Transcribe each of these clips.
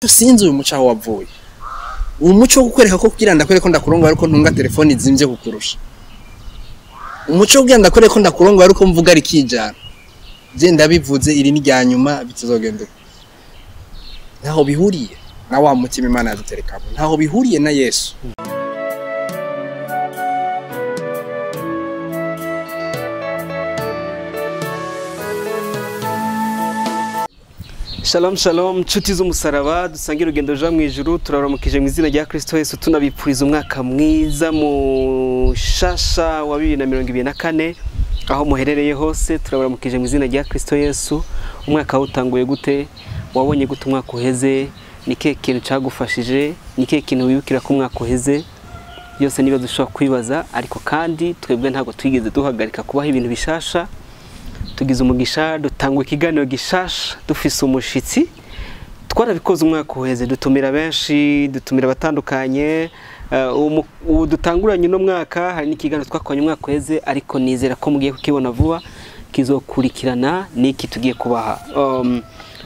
sinzi uyu muco aho wavuye umuco wo kukwereka ko kugira ndakwereka ko ndakurongo ariko ntunga telefone izimvye kukurusha umuco kugira ndakwereka ko ndakurongo ariko mvuga ari kijana je ndabivuze iri ni rya nyuma bitazogenda ntaho bihuriye na wa mutima Imana yaduterekamo ntaho bihuriye na Yesu. Shalom shalom nshuti z'umusaraba dusangira urugendo ja mu ijuru turaramukije mu izina rya Kristo Yesu tunabipfuriza umwaka mwiza mu shasha wa 2024 aho muherereye hose turabaramukije mu izina rya Kristo Yesu. Umwaka utanguye gute? Wabonye gute umwaka uheze? Nike kintu cyagufashije? Nike kintu wibukira ko umwaka uheze? Byose niba dushobora kwibaza, ariko kandi twebwe ntago twigeze duhagarika kubaho ibintu bishasha. Tugize umugisha dutangwa ikiganiro gishasha dufise umushitsi twarabikoze umwaka uheze dutumira benshi dutumira batandukanye dutanguranye no mwaka hari n'ikiganiro twakwanye umwaka uheze, ariko nizera ko mugiye kukibona vuba kizokurikirana niki tugiye kubaha.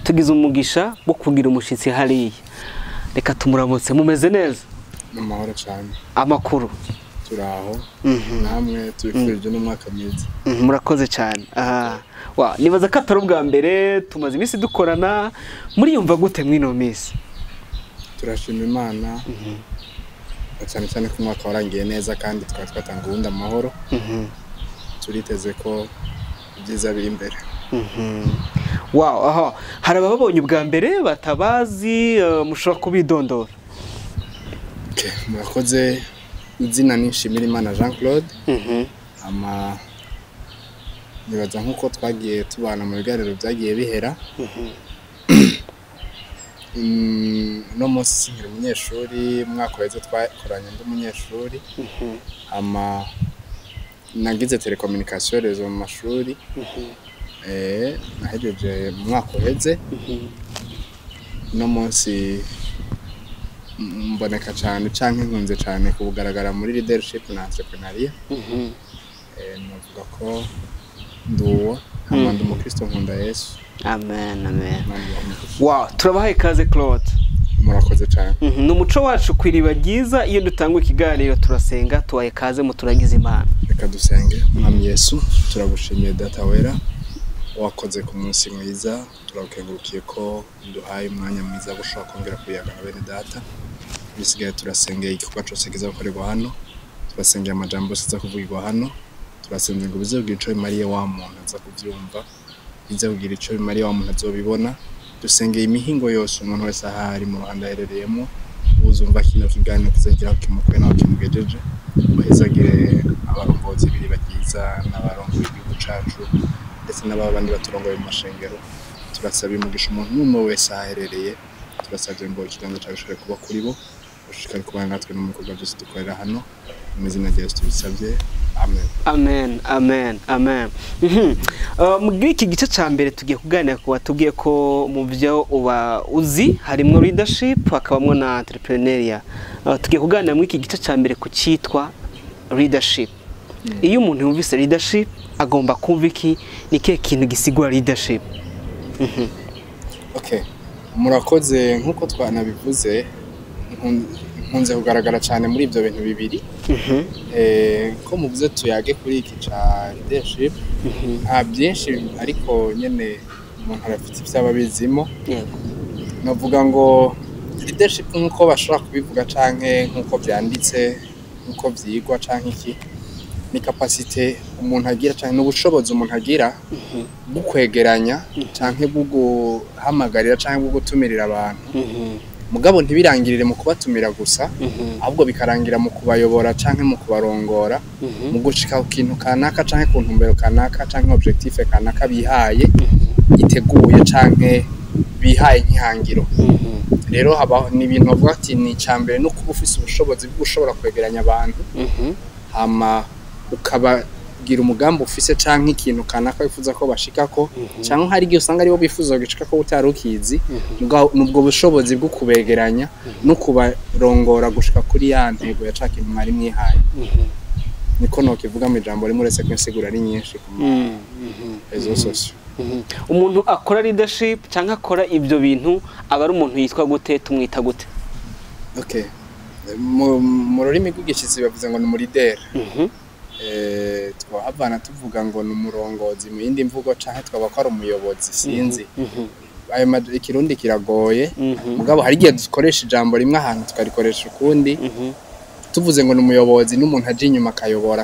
Tugize umugisha wo kugira umushitsi hariya, reka tumuramutse. Mumeze neza? Amahoro cyane. Amakuru turaho namwe tubifurije n'umwaka mwiza. Murakoze cyane. Nibaza ko atari ubwa mbere tumaze iminsi dukorana, muri yumva gute mwino minsi? Turashima Imana cyane cyane ko umwaka warangiye neza kandi twatanga ubundi amahoro. Turiteze ko byiza biri imbere. Hari ababonye ubwa mbere batabazi, mushobora kubidondora? Murakoze. Izina ni Nshimirimana Jean Claude. Nibaza nkuko twagiye tubana mu biganiro byagiye bihera. No munsi nkiri umunyeshuri, mwaka weze twakoranye ndi umunyeshuri. Nagize telecommunication rezo mu mashuri. Nahejeje mu mwaka weze. No munsi mboneka cyane canke nkunze cyane kubugaragara muri leadership na entrepreneuria. Navuga ko nduwo amanda mu Kristo nkunda Yesu. Amen amen. Turabahaye ikaze Claude. Murakoze cyane. N'umuco wacu kwiriba ryiza iyo dutangwa ikiganiro turasenga tubaye ikaze mu turagize Imana. Reka dusenge. Mwami Yesu turagushimiye data wera wakoze ku munsi mwiza, turakengurukiye ko duhaye umwanya mwiza gushaka kongera kuyagana bene data. Bisigaye turasengeye igikorwa cyose kiza gukorerwa hano, turasengeye amajambo siza kuvugirwa hano, turasenze ngo bize kugira ico bimariye wa muntu aza kuvyumva, bize kugira ico bimariye wa muntu azobibona. Dusengeye imihingo yose umuntu wese ahari mu Rwanda herereyemo uzumva kino kiganiro kizagira kimukuye naho kimugejeje, bahezagire abarongozi b'iriba ryiza n'abarongozi b'igihugu cacu ndetse n'abandi baturongoye mu mashengero. Turasaba umugisha umuntu n'umwe wese aherereye, turasabye ngo ikiganiro cyabishore kuba kuri bo, ushikari kubana natwe no mu bikorwa byose dukorera hano, mu izina rya Yesu tubisabye. Amen. Amen amen amen. Mu iki gice ca mbere tugiye kuganira ku batubwiye ko mu byo uba uzi harimo leadership hakabamwo na entrepreneuria. Tugiye kuganira mu iki gice ca mbere ku cyitwa leadership. Iyo umuntu yumvise leadership agomba kumva iki, nike kintu gisigura leadership? Okay. Murakoze nkuko twanabivuze, nkunze kugaragara cyane muri ibyo bintu bibiri. Ko muvuze tuyage kuri iki ca leadership, nta byinshi ariko nyene umuntu arafite ibyaba bizimo. Navuga ngo leadership nkuko bashobora kubivuga canke nkuko byanditse, nkuko vyigwa canke iki, ni capacité umuntu agira canke n'ubushobozi umuntu agira bwo kwegeranya canke bwo guhamagarira canke bwo gutumirira abantu. Mugabo ntibirangirire mu kubatumira gusa, ahubwo bikarangira mu kubayobora canke mu kubarongora, mu gushika ku kintu kanaka canke ku ntumbero kanaka canke objectif kanaka bihaye iteguye canke bihaye nk'ihangiro. Rero haba ni ibintu bavuga ati ni cambere no kuba ufise ubushobozi bwo gushobora kwegeranya abantu, hama ukabagira umugambi ufise canke ikintu kanaka bifuza ko bashikako, canke hari igihe usanga aribo bifuza gushika ko utarukizi, nubwo bushobozi bwo kubegeranya no kubarongora gushika kuri ya ntego ya caka intu mwari mwihaye. Niko no kivuga mu ijambo rimwe uretse ko insigura ari nyinshi ku rezo sosio. umuntu akora leadership cyangwa akora ibyo bintu aba ari umuntu yitwa gute, tumwita gute? Okay, mu rurimi rw'igishitsi bavuze ngo ni umurideri. Twahavana tuvuga ngo ni umurongozi mu yindi mvugo canke twaba ko ari umuyobozi, sinzi. Ayo ikirundi kiragoye, mugabo hari igihe dukoresha ijambo rimwe ahantu tukarikoresha ukundi. Tuvuze ngo ni umuyobozi n'umuntu aje inyuma akayobora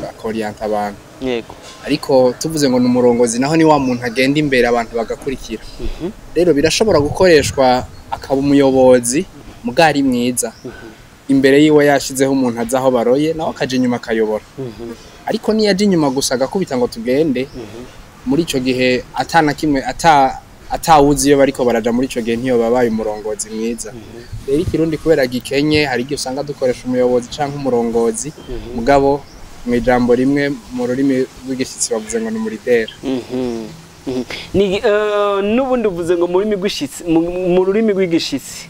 akorienta abantu. Yego. Ariko tuvuze ngo ni umurongozi naho ni wa muntu agenda imbere abantu bagakurikira. Rero birashobora gukoreshwa akaba umuyobozi mugari mwiza. Imbere yiwe yashizeho umuntu azaho baroye nawe akaje inyuma akayobora. Ariko niyo aje inyuma gusa agakubita ngo tugende, muri ico gihe atana kimwe atawuzi iyo bariko baraja muri ico gihe ntiyo babaye umurongozi mwiza. Rero ikirundi kubera gikenye hari igihe usanga dukoresha umuyobozi canke umurongozi, mugabo mu ijambo rimwe mu rurimi rw'igishitsi bavuze ngo ni umurideri. N'ubundi uvuze ngo mu rurimi rw'igishitsi.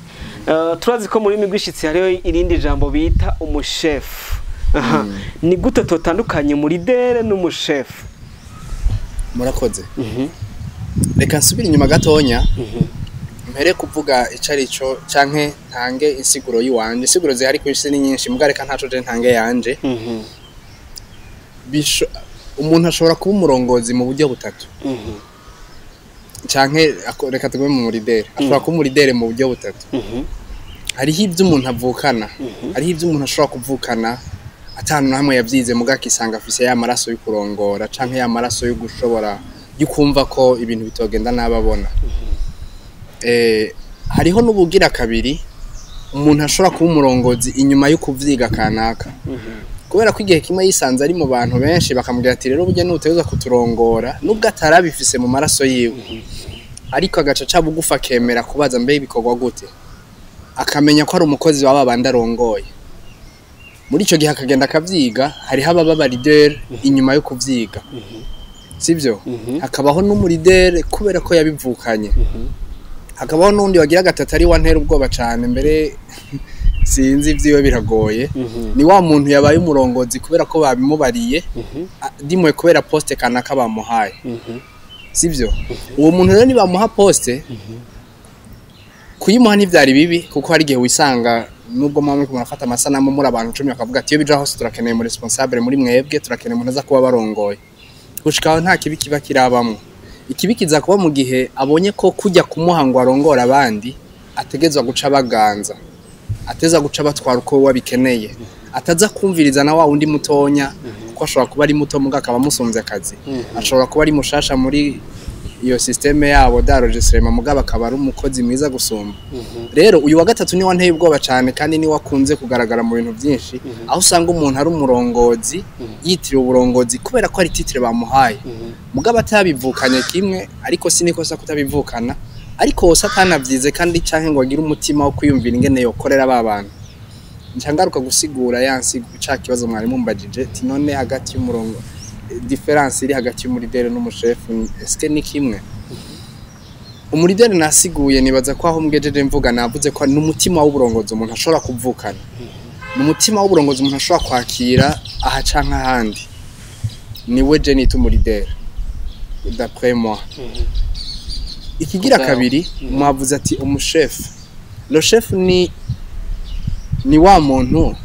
Turazi ko mu rurimi rw'igishitsi hariho irindi jambo bita umushefu. Ni gute totandukanye umurideri n'umushefu? Murakoze. Reka nsubire inyuma gatonya. Mpere kuvuga icarico canke ntange insiguro yiwanje. Insiguro zihari ku isi ni nyinshi, muga reka ntaco je ntange yanje. Umuntu ashobora kuba umurongozi mu buryo butatu. Canke reka tugume mu murideri. Ashobora kuba umurideri mu buryo butatu. Hariho ibyo umuntu avukana, hariho ibyo umuntu ashobora kuvukana atanu namwe yavyize, muga kisanga afise ya maraso yo kurongora canke ya maraso yo gushobora yukumva ko ibintu bitogenda nababona. Hariho n'ubugira kabiri, umuntu ashobora kuba umurongozi inyuma yo kuvyiga kanaka. Kubera ko igihe kimwe yisanze ari mu bantu benshi bakamubwira ati rero burya n'uteza kuturongora nubwo atarabifise mu maraso yiwe, ariko agaca ca bugufa kemera kubaza mbe ibikorwa gute, akamenya ko ari umukozi waba bandi arongoye. Muri ico gihe akagenda akavyiga. Hariho ababa leader inyuma yo kuvyiga, sivyo? Hakabaho n'umurideri kubera ko yabivukanye. Hakabaho n'undi wagira gatatu ari wantera ubwoba cane, mbere sinzi ivyiwe biragoye. Ni wa muntu yabaye umurongozi kubera ko babimubariye, dimwe kubera poste kanaka bamuhaye, sivyo? Uwo muntu rero ni bamuha poste, kuyimuha ntivyari bibi, kuko hari igihe wisanga nubwo mwami ko murafata amasanamu muri abantu 10 bakavuga ati iyo bija hose turakeneye mu responsable muri mwebwe, turakeneye umuntu aza kuba barongoye. Gushikaho nta kibi kiba kirabamwe. Ikibi kiza kuba mu gihe abonye ko kujya kumuhangwa arongora abandi ategezwa guca baganza, ateza guca batwara uko wabikeneye, ataza kumviriza na wa undi mutonya, kuko ashobora kuba ari muto muga akaba musumvye akazi, ashobora kuba ari mushasha muri iyo systeme yabo d'enregistrement muga bakaba ari umukozi mwiza gusumba. Rero uyu wa gatatu ni wanteye ubwoba cyane kandi ni wakunze kugaragara mu bintu byinshi, aho usanga umuntu ari umurongozi yitiriwe uburongozi kubera ko ari titre bamuhaye, muga batabivukanye kimwe, ariko sinikosa kutabivukana, ariko wose atanavyize kandi canke ngo agire umutima wo kwiyumvira ingene yokorera babantu. Ncangaruka gusigura yansi guca kibazo mwari mumbajije ti none hagati y'umurongo difference iri hagati y'umurideri n'umushefu eske ni kimwe? Umurideri nasiguye nibaza ko aho mgejeje mvuga navuze ko n'umutima w'uburongozi umuntu ashobora kuvukana, n'umutima w'uburongozi umuntu ashobora kwakira aha canka handi, niwe je nita umurideri d'après moi. Ikigira kabiri mwavuze ati umushefu. Le chef ni wa muntu.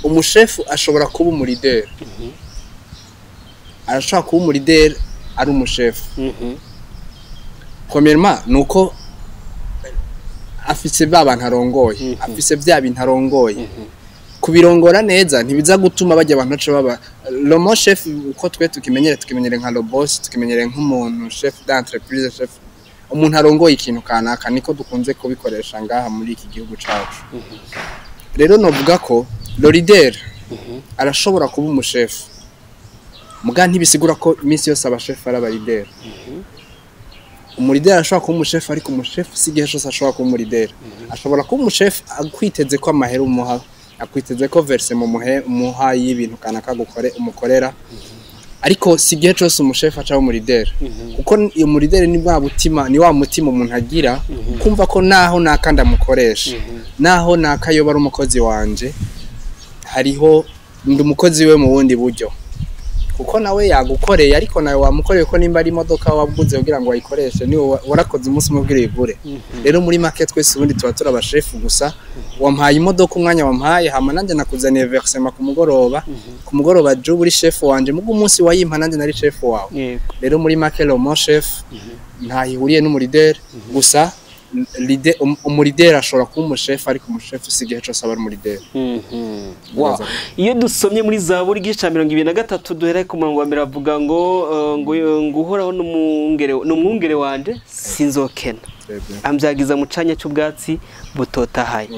Umushefu ashobora kuba umurideri, arashobora kuba umurideri ari umushefu. Premièrement nuko afise babantu arongoye, afise vya bintu arongoye. Kubirongora neza ntibiza gutuma bajya abantu bace baba le mot chef uko twe tukimenyere nka le boss, tukimenyere nk'umuntu chef d'entreprise, chef umuntu arongoye ikintu kanaka, niko dukunze kubikoresha ngaha muri iki gihugu cacu. Rero novuga ko le leader arashobora kuba umushefu, muga ntibisigura ko iminsi yose abashefu ari abarideri. Umurideri ashobora kuba umushefu, ariko umushefu si igihe cyose ashobora kuba umurideri. Ashobora kuba umushefu akwiteze ko amahera umuha, akwiteze ko verse mu muha y'ibintu kanaka umukorera, ariko si igihe cyose umushefu aca umurideri, kuko iyo murideri ni wa mutima umuntu agira kumva ko naho nakanda mukoresha, naho nakayobara umukozi wanje, hariho ndi umukozi we mu wundi buryo. kuko nawe yagukoreye ariko nawe wamukoreye ko nimba ari imodoka wabuguze kugira ngo wayikoreshe ni warakoze umunsi umubwire igure rero muri make twese ubundi tuba turaba chef gusa wampaye imodoka umwanya wampaye hama nanje nakuzaniye versement ku mugoroba je uri chef wanje mugo umunsi wayimpa nanje nari chef wawe rero muri make le mon chef ntahihuriye n'umurideri gusa umurideri ashobora kuba umushefu ariko umushefu si igihe cyose aba ari umurideri. Iyo dusomye muri Zaburi igice cya 23 duhereye ku murongo wa mbere avuga ngo uhoraho n'umwungere wanje sinzokena ambyagiza mu canya cy'ubwatsi butotahaye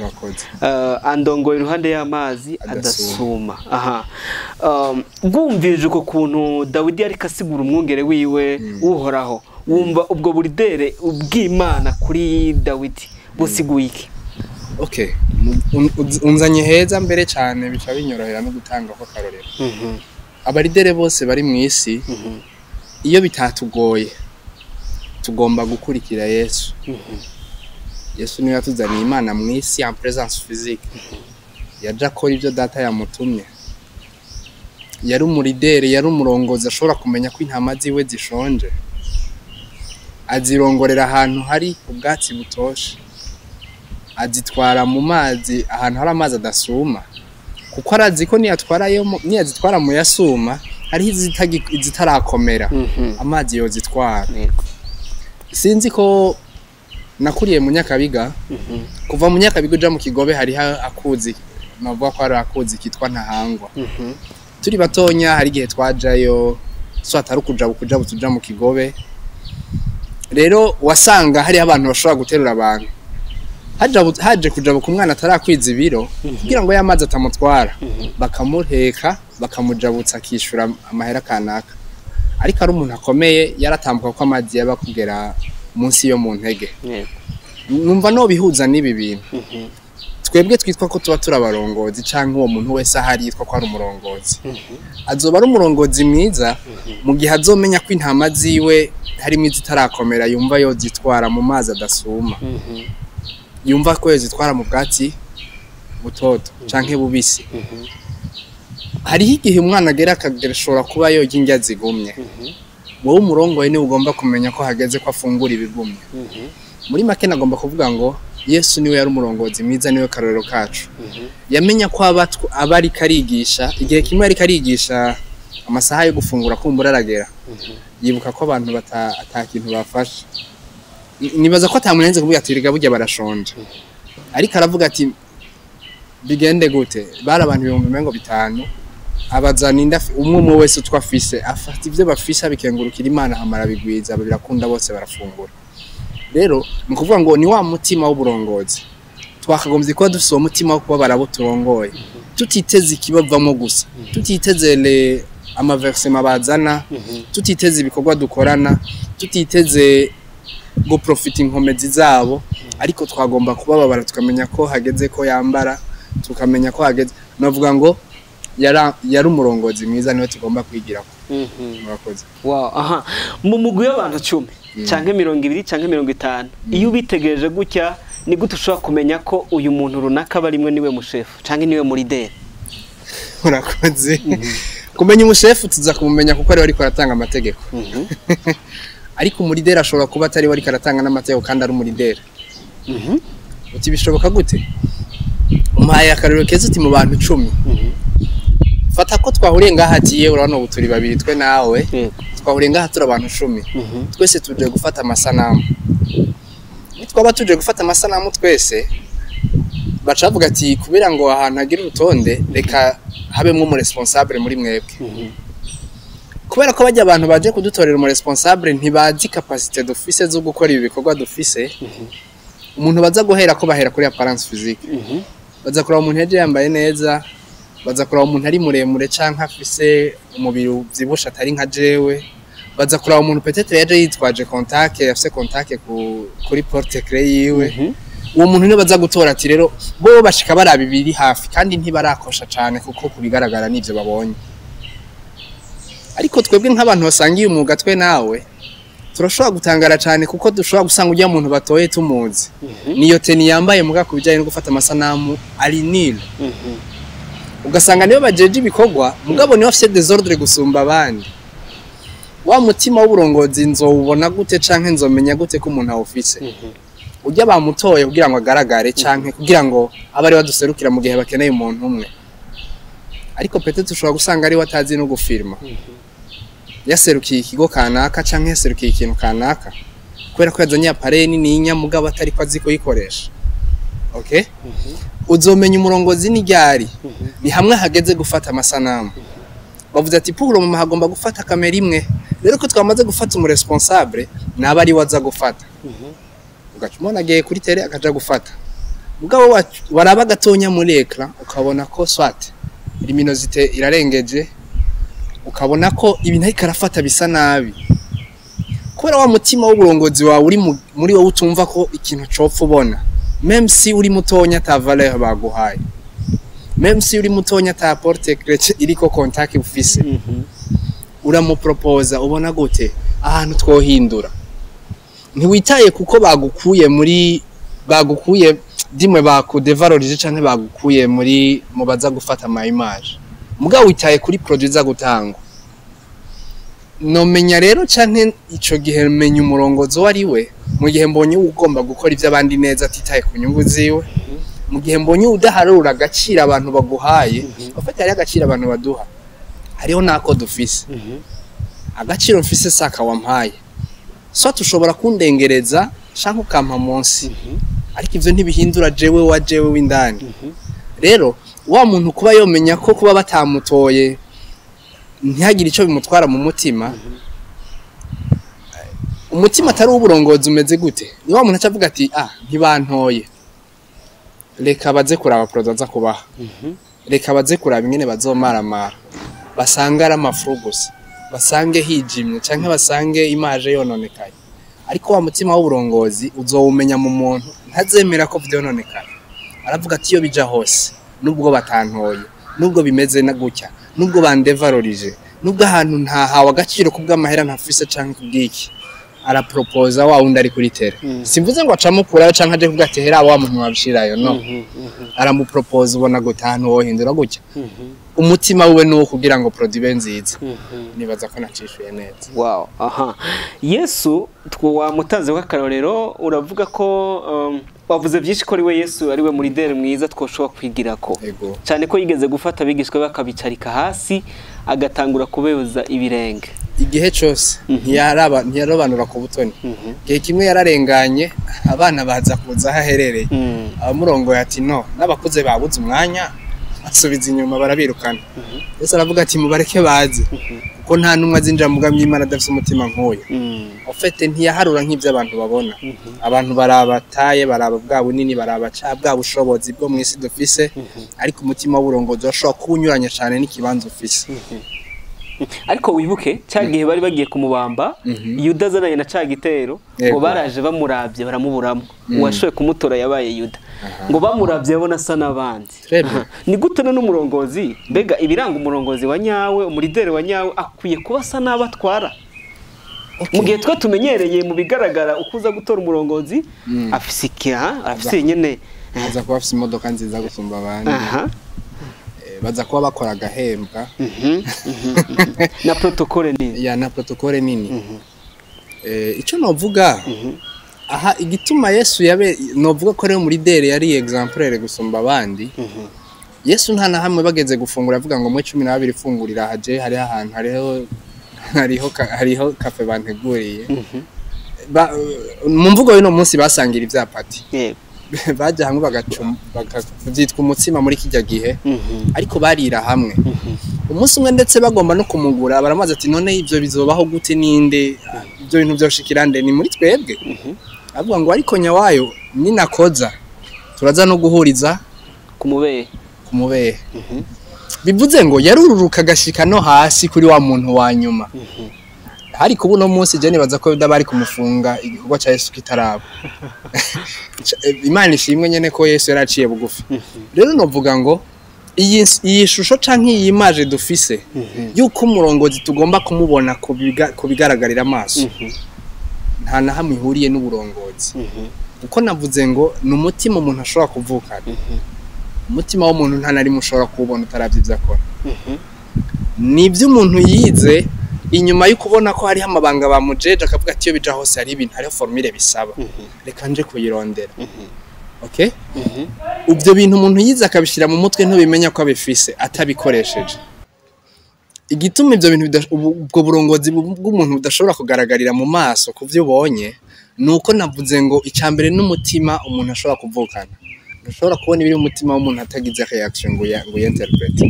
andongoye iruhande y'amazi adasuma. Bwumvirije uko kuntu Dawidi ariko asigura umwungere wiwe uhoraho wumva ubwo buridere ubw'Imana kuri Dawidi busiguye iki? Unzanye heza mbere cyane bica binyorohera no gutanga ko karorero. Abaridere bose bari mu isi iyo bitatugoye tugomba gukurikira Yesu. Yesu niwe yatuzaniye Imana mu isi en présence physique. Yaje akora ibyo data yamutumye. Yari umuridere, yari umurongozi ashobora kumenya ko intama ziwe zishonje. Azirongorera ahantu hari ubwatsi butoshe. Azitwara mu mazi ahantu hari amazi adasuma. Kuko arazi ko niyazitwara mu yasuma hari izitarakomera amazi yozitwara. Sinzi ko nakuriye mu Nyakabiga kuva mu Nyakabiga uja mu Kigobe hari akuzi navuga ko ari akuzi kitwa Ntahangwa. Turi batonya hari gihe twajayo so atari kuja tuja mu Kigobe. Rero wasanga hari abantu bashobora guterura abantu haje kujabuka umwana atarakwiza ibiro kugira ngo yamazi atamutwara bakamureka bakamujabutsa akishura amahera kanaka ariko ari umuntu akomeye yaratambuka ko amazi yaba kugera munsi yo mu ntege. Numva no bihuza n'ibi bintu twebwe twitwa ko tuba turabarongozi canke uwo muntu wese ahari yitwa ko ari umurongozi azoba ari umurongozi mwiza mu gihe azomenya ko intama ziwe harimo izitarakomera yumva yo zitwara mu mazi adasuma yumva ko zitwara mu bwatsi butoto canke bubisi. Hariho igihe umwana agera akagashobora kuba yo y'indya zigumye wowe umurongoye ni ugomba kumenya ko hageze ko afungura ibigumye. Muri make nagomba kuvuga ngo Yesu niwe yari umurongozi mwiza niwe karorero kacu. Yamenya ko abari karigisha igihe kimwe ari karigisha amasaha yo gufungura kumbura aragera yibuka ko abantu atakintu bafasha. Nibaza ko atamunenze kuvuga ati riga burya barashonje ariko aravuga ati bigende gute bari abantu 500 abazana umwe wese twafise afata ivyo bafisha bikengurukira Imana hamara bigwiza birakunda bose barafungura. Rero nukuvuga ngo ni wa mutima w'uburongozi twakagombye ko dufise uwo mutima wo kuba barabuturongoye tutiteze ikibavamo gusa tutiteze amaversement bazana tutiteze ibikorwa dukorana tutiteze go profiting inkomezi zabo ariko twagomba kubabara tukamenya ko hageze ko yambara tukamenya ko hageze navuga ngo yari umurongozi mwiza niwe tugomba kwigirako. Murakoze. Mu mugwi y'abantu 10 canke 20 canke 50 iyo ubitegereje gutya ni gute ushobora kumenya ko uyu muntu runaka barimwe niwe mushefu canke niwe murideri? Murakoze. Kumenya umushefu tuza kumumenya kuko ari ariko aratanga amategeko. Ariko umurideri ashobora kuba atari wari karatanga n'amategeko kandi ari umurideri. Uti bishoboka gute? Umuhaye akarero keza uti mu bantu 10. Fata ko twahuriye ngaha atiye urabona ubuturi babiri twe nawe twahuriye ngaha turi abantu 10 twese tuje gufata amasanamu. Twaba tuje gufata amasanamu twese bacavuga ati kubera ngo ahantu agira urutonde reka habemwe mu responsable muri mwebwe. Kubera ko bajya abantu baje kudutorera mu responsable ntibazi capacité d'office zo gukora ibi bikorwa d'office. Umuntu baza guhera ko bahera kuri apparence physique. Baza kuraba umuntu yaje yambaye neza, baza kuraba umuntu ari muremure canke afise umubiri uvyibusha atari nka jewe, baza kuraba umuntu peut-être yaje yitwaje contact afise contact kuri porte clé yiwe. Uwo muntu niwe baza gutora ati rero bo bashika baraba ibiri hafi kandi ntibarakosha cane kuko kubigaragara nivyo babonye. Ariko twebwe nk'abantu basangiye umwuga twe nawe turashobora gutangara cyane kuko dushobora gusanga ujya muntu batoye tumuzi niyo teni yambaye muga kubijanye no gufata amasanamu ari nil ugasanga niyo bajeje ibikorwa mugabo niyo afite desordre gusumba abandi. Wa mutima w'uburongozi nzowubona gute canke nzomenya gute ko umuntu awufise? Ujya bamutoye kugira ngo agaragare canke kugira ngo abari baduserukira mu gihe bakeneye umuntu umwe. Ariko peut-être ushobora gusanga ari watazi no gufirma. Yaserukiye ikigo kanaka canke yaserukiye ikintu kanaka. Kubera ko yazanye appareil nini nyamugabo atari ko azi kuyikoresha. Okay? Uzomenya umurongozi ni ryari. Ni hamwe hageze gufata amasanamu. Bavuze ati pour mu hagomba gufata kamera imwe. Rero ko twamaze gufata umu responsable naba ari waza gufata. Ugacumona agiye kuri tele akaja gufata. Mugabo wacu waraba gatonya muri ekran ukabona ko swat luminosité irarengeje ukabona ko ibintu ariko arafata bisa nabi. Kubera wa mutima w'uburongozi wawe uri muri wowe utumva ko ikintu copfa ubona. Même si uri mutonya ta valeur baguhaye. Même si uri mutonya ta porte clé iriko contact ufise. Uramuproposa ubona gute ahantu twohindura. Ntiwitaye kuko bagukuye dimwe bakudevalorize canke bagukuye muri mubaza gufata ama image. Mugabo witaye kuri produit za gutangwa. Nomenya rero canke ico gihe menya umurongozo wari we mu gihe mbonye ugomba gukora ivyo abandi neza atitaye ku nyungu ziwe. Mu gihe mbonye udaharura agaciro abantu baguhaye, bafite ari agaciro abantu baduha. Hariho nako dufise. Agaciro mfise saka wampaye. So tushobora kundengereza canke ukampa munsi. Ariko ivyo ntibihindura jewe w'indani. Rero wa muntu kuba yomenya ko kuba batamutoye ntihagire ico bimutwara mu mutima. Umutima atari uburongozi umeze gute? Ni wa muntu acavuga ati ntibantoye. Reka baze kuraba product za kubaha. Reka baze kuraba ingene bazomaramara. Basanga ari amafuru gusa. Basange hijimye canke basange image yononekaye. Ariko wa mutima w'uburongozi uzowumenya mu muntu ntazemera ko vyononekaye. Aravuga ati iyo bija hose nubwo batantoye, nubwo bimeze na gutya, nubwo bandevalorije, nubwo ahantu ntahawe agaciro kubw'amahera ntafise canke kubwiki. Araproposa wa wundi ari kuri tele. Simvuze ngo acamukurayo canke aje kuvuga ati hera wa muntu wabishirayo no. Aramuproposa ubona gute ahantu wohindura gutya. Umutima wiwe nuwo kugira ngo produit benziza. Nibaza ko nacishuye neza. Wow, Yesu wamutanze w'akarorero uravuga ko wavuze byinshi ko ari we Yesu ari we muri dere mwiza twoshobora kwigirako. Cyane ko yigeze gufata abigishwa bakabicarika hasi agatangura kubeuza ibirenge. Igihe cyose ntiyarobanura ku butoni. Gihe kimwe yararenganye abana baza kuza haherereye. Abamurongo ati no n'abakuze babuze umwanya asubiza inyuma barabirukana. Yesu aravuga ati mubareke baze kuko nta numwe azinjira mu bwami bw'Imana adafite umutima nk'uyu. Ofete ntiyaharura nk'ivyo abantu babona. Abantu barabataye baraba bwa bunini baraba bwa bushobozi bwo mwisi dufise ariko umutima w'uburongozi washobora kunyuranya cyane n'ikibanza ufise. Ariko wibuke cyagihe bari bagiye kumubamba Yuda azananye na cagitero ngo baraje bamuravye baramuburamo uwashoye kumutora yabaye Yuda ngo bamuravye abona asa nabandi. Ni gute n'umurongozi mbega ibiranga umurongozi wa nyawe umuridere wa nyawe akwiye kuba asa nabatwara. Mu gihe twa tumenyereye mu bigaragara ukuza gutora umurongozi afise afise nyene aza kuba afise imodoka nziza gusumba abandi. Baza kuba bakora agahembwa na protocole nini. Ya na protocole nini. Ico novuga aha igituma Yesu yabe novuga ko rero muri dere yari exemplaire gusumba abandi. Yesu nta na hamwe bageze gufungura avuga ngo mwe 12 fungurira haje hari ahantu hariho cafe banteguriye. Mu mvugo y'ino munsi basangira ivyapati. Baje hamwe bakavyitwa umutsima muri kijya gihe ariko barira hamwe. Umunsi umwe ndetse bagomba no kumugura baramaze ati none ivyo bizobaho gute ninde ibyo bintu byoshikirande ni muri twebwe. Avuga ngo ariko nyawayo ninakoza turaza no guhuriza kumubehe. Bivuze ngo yarururuka gashika no hasi kuri wa muntu wa nyuma. Hari kubu no munsi je nibaza ko bari kumufunga igikorwa ca Yesu kitarabo. Imana ishimwe nyene ko Yesu yaraciye bugufi. Rero novuga ngo iyi shusho canke iyi image dufise yuko umurongozi tugomba kumubona kubigaragarira amaso. Nta na hamwe ihuriye n'uburongozi. Uko navuze ngo n'umutima umuntu ashobora kuvukana. umutima w'umuntu nta nari mushobora kubona utaravyiza akora nibyo umuntu yize inyuma yo kubona ko hari amabanga bamujeje akavuga ati yo bija hose hari ibintu hari formule bisaba reka nje kuyirondera okay ubyo bintu umuntu yize akabishira mu mutwe ntubimenya ko abifise atabikoresheje igituma ibyo bintu ubwo burongozi bw'umuntu budashobora kugaragarira mu maso kuvyo ubonye nuko navuze ngo icyambere n'umutima umuntu ashobora kuvukana ushobora kubona ibiri mu mutima w'umuntu atagize reaction ngo interprete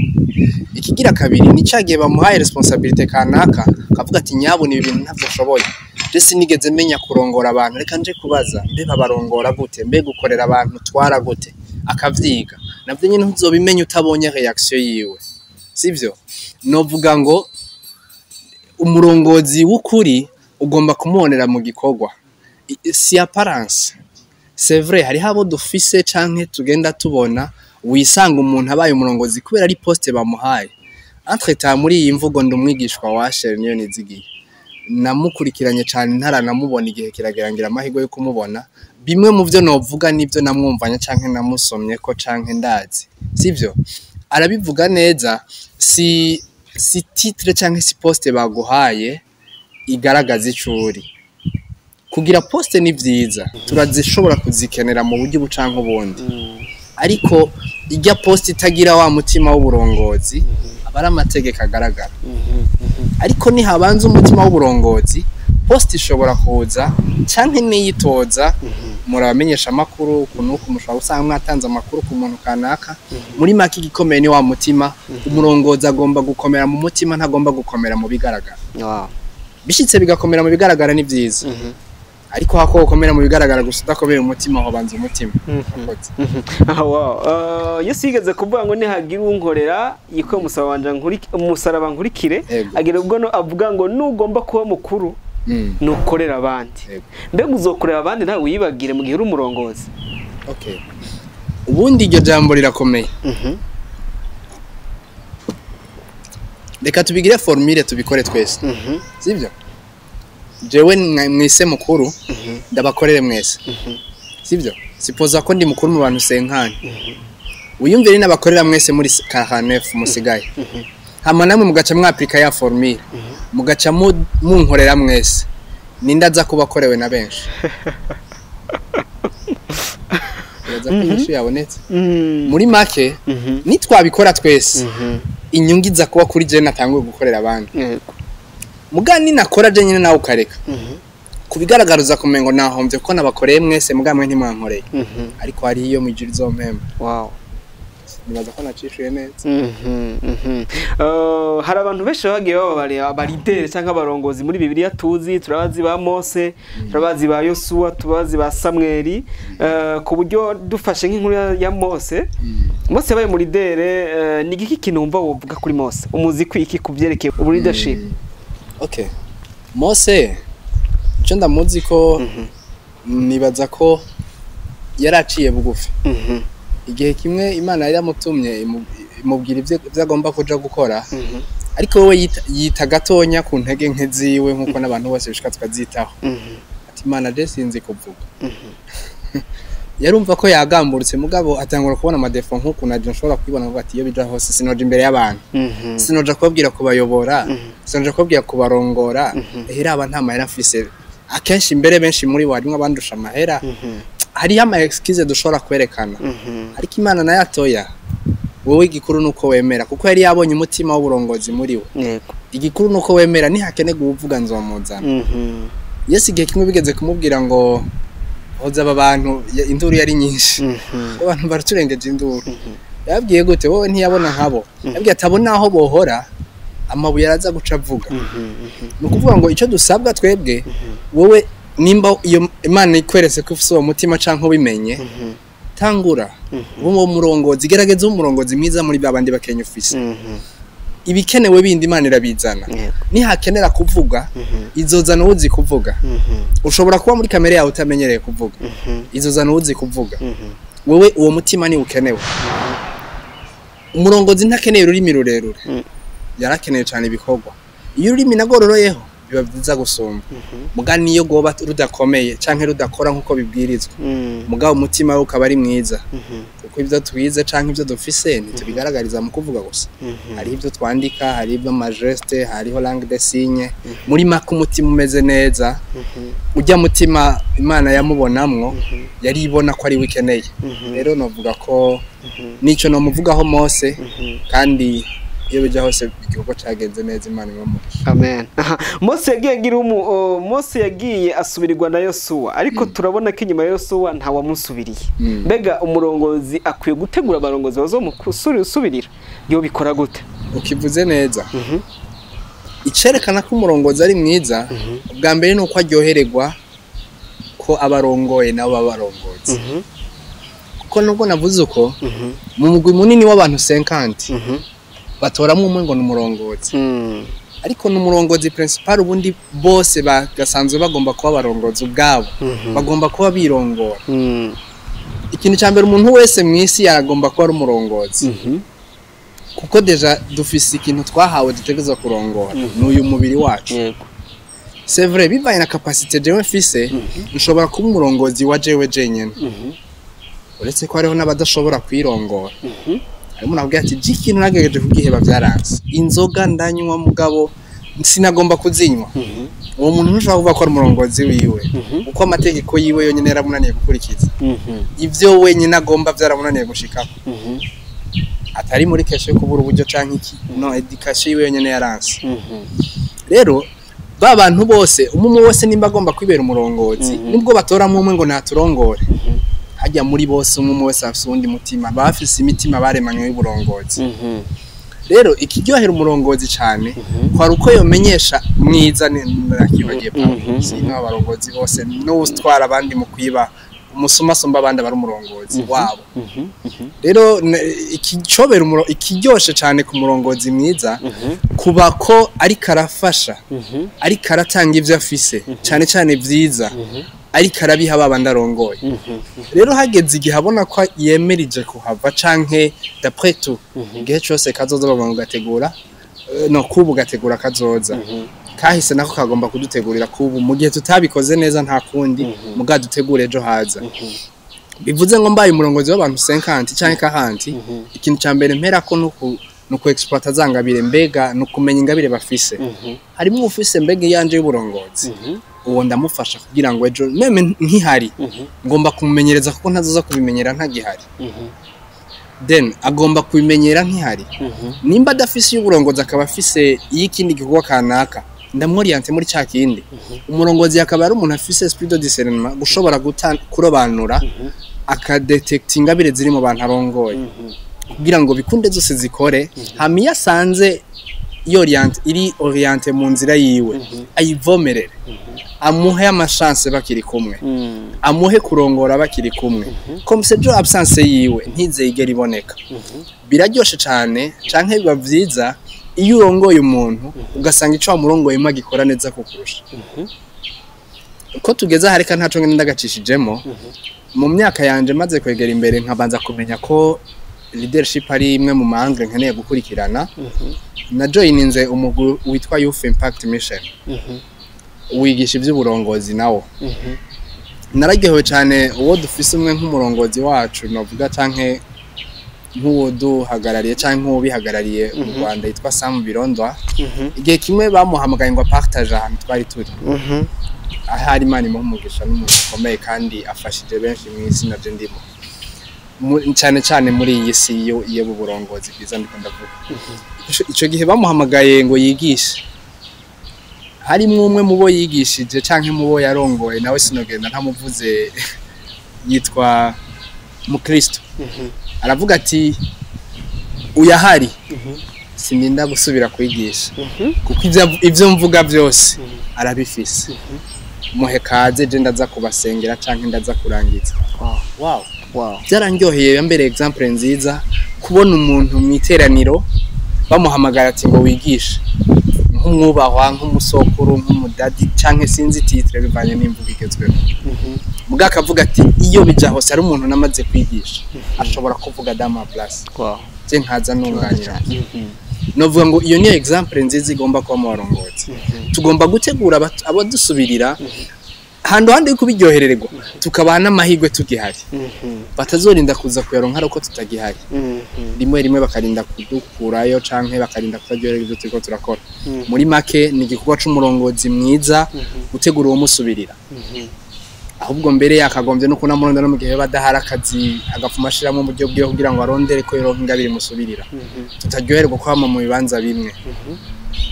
ikigira kabiri ni cagiye bamuhaye responsabilité kanaka kavuga ati nyabona ibi bintu ntavyo shoboye je sinigeze menya kurongora abantu reka nje kubaza mbe babarongora gute mbe gukorera abantu twara gute akavyiga navyo nyine ntuzobimenya utabonye reaction yiwe sivyo novuga ngo umurongozi w'ukuri ugomba kumubonera mu gikorwa si apparence c'est vrai hari habo dufise canke tugenda tubona wisanga umuntu abaye umurongozi kubera ari poste bamuhaye entreta muri iyi mvugo ndumwigishwa wa Shalom niyo nizigiye namukurikiranye cyane ntaranamubona igihe kiragerangira amahirwe yo kumubona bimwe mu byo novuga nibyo namwumvanya canke namusomye ko canke ndazi sivyo arabivuga neza si titre canke si poste baguhaye igaragaza icuri kugira poste ni vyiza turazishobora kuzikenera mu buryo bucanke ubundi ariko ijya poste itagira wa mutima w'uburongozi abari amategeko agaragara ariko ni habanza umutima w'uburongozi poste ishobora kuza canke niyitoza murabamenyesha amakuru kunuko mushobora usanga mwatanze amakuru ku muntu kanaka muri maki gikomeye ni wa mutima umurongozi agomba gukomera mu mutima ntagomba gukomera mu bigaragara bishitse bigakomera mu bigaragara ni vyiza ariko hako ukomera mu bigaragara gusa udakomeye umutima aho banza umutima Yesu yigeze kuvuga ngo nihagira unkorera yiko umusaraba nkurikire agira ubwo avuga ngo nugomba kuba mukuru nukorera abandi mbega uzokorera abandi ntawe uyibagire mu gihe uri umurongozi okay ubundi iryo jambo rirakomeye reka tubigire formule tubikore twese sivyo jewe mwise mukuru ndabakorere mwese sivyo sipoza ko ndi mukuru mu bantu senkani uyumvire n'abakorera mwese muri 49 musigaye hama namwe mugaca mwapika ya formule mugaca munkorera mwese nindaza kubakorewe na benshi yaza kwishu yabonetse muri make nitwabikora twese inyungiza kuba kuri je natanguye gukorera abandi mugani nakora je nyine nawe ukareka kubigaragaruza kumengo nahombye ko nabakoreye mwese mugamwe ntimwankoreye ariko hari iyo mwijiri zo mpemba nibaza ko nacishuye neza hari abantu benshi bagiye baba abalideri cyangwa abarongozi muri Bibiliya tuzi turabazi ba Mose turabazi ba Yosuwa tubazi ba Samweli ku buryo dufashe nk'inkuru ya Mose Mose yabaye muri lidere ni giki kintu umva wovuga kuri Mose umuzi kwiki kubyerekeye ubu leadership okay Mose cyo ndamuzi ko nibaza ko yaraciye bugufi igihe kimwe Imana yari yamutumye imubwira ivyo agomba kuja gukora ariko wowe yita gatonya ku ntege nke ziwe nkuko n'abantu bose bishika tukazitaho ati Imana je sinzi kuvuga yarumva ko yagamburutse mugabo atangura kubona amadefo nkuko naje nshobora kwibona ngo ati iyo bija hose sinoje imbere y'abantu sinoje kubabwira kubayobora sinoje kubabwira kubarongora ehera aba nta mahera afise akenshi imbere benshi muri warimwe abandusha amahera hari ama excuse dushobora kwerekana ariko Imana nayo atoya wowe igikuru nuko wemera kuko yari yabonye umutima w'uburongozi muri we igikuru nuko wemera ni hakene guvuga nzomuzana Yesu igihe kimwe bigeze kumubwira ngo hoza aba bantu induru yari nyinshi abantu baraturengeje induru yabwiye gute wowe ntiyabona nkabo yabwiye atabona aho bohora amabuye araza guca avuga nukuvuga ngo ico dusabwa twebwe wowe nimba iyo Imana ikweretse ko ufise uwo mutima canke ubimenye tangura uwo murongozi gerageza umurongozi mwiza muri babandi bakenya ufise ibikenewe bindi Imana irabizana ni hakenera kuvuga izozana uzi kuvuga ushobora kuba muri kamera yawe utamenyereye kuvuga izozana uzi kuvuga wewe uwo mutima ni ukenewe umurongozi ntakeneye ururimi rurerure yarakeneye cyane ibikorwa iyo ururimi nagororoyeho biba byiza gusumba muga niyo goba rudakomeye canke rudakora nkuko bibwirizwa muga umutima we ukaba ari mwiza kuko ibyo twize canke ibyo dufise ntitubigaragariza mu kuvuga gusa hari ibyo twandika hari ibyo majeste hariho langue de signe muri maka umutima umeze neza ujya mutima Imana yamubonamwo yari ibona ko ari wikeneye rero novuga ko nico no muvugaho Mose kandi iyo bija hose igihugu cagenze neza Imana imumusha amen Mose yagiye asubirirwa na Yosuwa ariko turabona ko inyuma ya Yosuwa nta wamusubiriye mbega umurongozi akwiye gutegura abarongozi bazomusubirira yo bikora gute ukivuze neza icerekana ko umurongozi ari mwiza bwa mbere nuko aryohererwa ko abarongoye nabo babarongozi kuko nubwo navuze uko mu mugwi munini w'abantu 50 batoramwe umwe ngo n'umurongozi ariko n'umurongozi principal ubundi bose bagasanzwe bagomba kuba abarongozi ubwabo bagomba kuba birongora ikintu cyambere umuntu wese mwisi yaragomba kuba ari umurongozi kuko deja dufise ikintu twahawe dutegeza kurongora n'uyu mubiri wacu c'est vrai bivanye na capacité jewe mfise nshobora kuba umurongozi wa jewe jenyene uretse ko hariho n'abadashobora kwirongora harimo nabwiye ati ikintu nagejeje kugiheba byaranze inzoga ndanywa mugabo sinagomba kuzinywa uwo muntu ntushobora kuvuga ko ari umurongozi wiwe uko amategeko yiwe yonyine yaramunaniye gukurikiza ivyo wenyine agomba byaramunaniye gushikako atari muri kesho kubura uburyo canke iki no education yiwe yonyine yaranse rero ba bantu bose umwe wose nimba agomba kwibera umurongozi nibwo batoramo umwe ngo naturongore hajya muri bose umwe wese afite undi mutima bafise imitima baremanywe y'uburongozi rero ikiryohera umurongozi cyane kwari uko yomenyesha mwiza narakibagiye sino abarongozi bose n'ustwara abandi mu kwiba umusuma somba abandi bari umurongozi wabo rero ikicobera ikiryoshe cyane ku murongozi mwiza kuba ko ari karafasha ari karatanga ivyo afise cyane cyane vyiza ari karabiha babandi arongoye rero hageze igihe abona ko yemerije kuhava canke d'après tout igihe cyose kazoza bagomba gutegura no kubu gategura kazoza kahise nako kagomba kudutegurira kubu mu gihe tutabikoze neza nta kundi muga dutegure ejo haza bivuze ngo mbaye umurongozi w'abantu 50 canke kahanti ikintu cyambere mpera ko nuko exploiter zangabire mbega nukumenya ingabire bafise harimo ufise mbega yanje y'uburongozi uwo ndamufasha kugira ngo ejo meme nkihari ngomba kumumenyereza kuko ntazoza kubimenyera ntagihari then agomba kubimenyera nkihari nimba adafise y'uburongozi akaba afise y'ikindi gikorwa kanaka ndamworiente muri cya kindi umurongozi akaba ari umuntu afise esprit de discernement gushobora kurobanura akadetect ingabire ziri mu bantu arongoye kugira ngo bikunde zose zikore hamiya sanze iri oriente mu nzira yiwe ayivomerere amuhe amashance bakiri kumwe amuhe kurongora bakiri kumwe comme c'est jo absence yiwe ntize igera iboneka biraryoshe cyane canke biba vyiza iyo urongoye umuntu ugasanga ico amurongoye magikora neza kukurusha ko tugeze hareka ntaco ngene ndagacishijemo mu myaka yanje maze kwegera imbere nkabanza kumenya ko leadership ari imwe mu mangle nkeneye gukurikirana na joininze umugwi witwa Youth Impact Mission wigisha iby'uburongozi nawo nararyohewe cyane uwo dufise umwe nk'umurongozi wacu novuga canke nk'uwo duhagarariye canke nk'uwo bihagarariye mu Rwanda yitwa Sam Birondwa igihe kimwe bamuhamagaye ngo partage ahantu twari turi ahari Imana imuhumugisha n'umuntu ukomeye kandi afashije benshi mu isi na je ndimo cyane muri iyi si iyo burongozi bwiza ndiko ndavuga ico gihe bamuhamagaye ngo yigishe harimo umwe mubo yigishije canke mubo yarongoye nawe sinogenda ntamuvuze yitwa Mukristo aravuga ati uyahari sininda gusubira kwigisha kuko ivyo mvuga byose arabifise muhe kaze je ndaza kubasengera canke ndaza kurangiza wow byarangyoheye yambere example nziza kubona umuntu mu iteraniro bamuhamagara ati ngo wigishe nk'umwubahwa nk'umusokuru nk'umudadi canke sinzi titre bivanye n'imvugo igezweho muga akavuga ati iyo bija hose ari umuntu namaze kwigisha ashobora kuvuga dama plus je nkaza nunganira novuga ngo iyo ni example nziza igomba kuba mu barongozi tugomba gutegura abadusubirira handi kubiryohererwa tukabaha n'amahirwe tugihari batazorinda kuza kuyaronka uko tutagihari rimwe bakarinda kudukurayo canke bakarinda kutaryohererwa ibyo turiko turakora muri make ni igikorwa c'umurongozi mwiza gutegura uwo musubirira ahubwo mbere yakagombye no kunamuronda no mu gihe badahara akazi agafumashiramo mu buryo bwiwe kugira ngo arondere ko yoronka ingabire musubirira tutaryohererwa kwama mu bibanza bimwe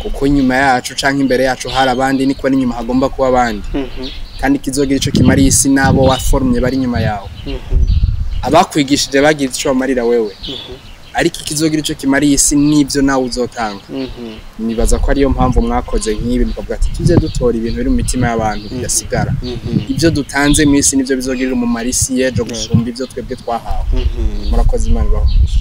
kuko nyuma yacu canke imbere yacu hari abandi niko n'inyuma hagomba kuba abandi kandi kizogira ico kimariye isi nabo waformye bari nyuma yawe abakwigishije bagize ico bamarira wewe ariko kizogira ico kimariye isi nivyo nawe uzotanga nibaza ko ariyo mpamvu mwakoze nk'ibi mukavuga ati tuze dutora ibintu biri mu mitima y'abantu bigasigara ibyo dutanze mu isi nivyo bizogirira mu marisi yejo gusumba ivyo twebwe twahawe murakoze Imana ibahomisha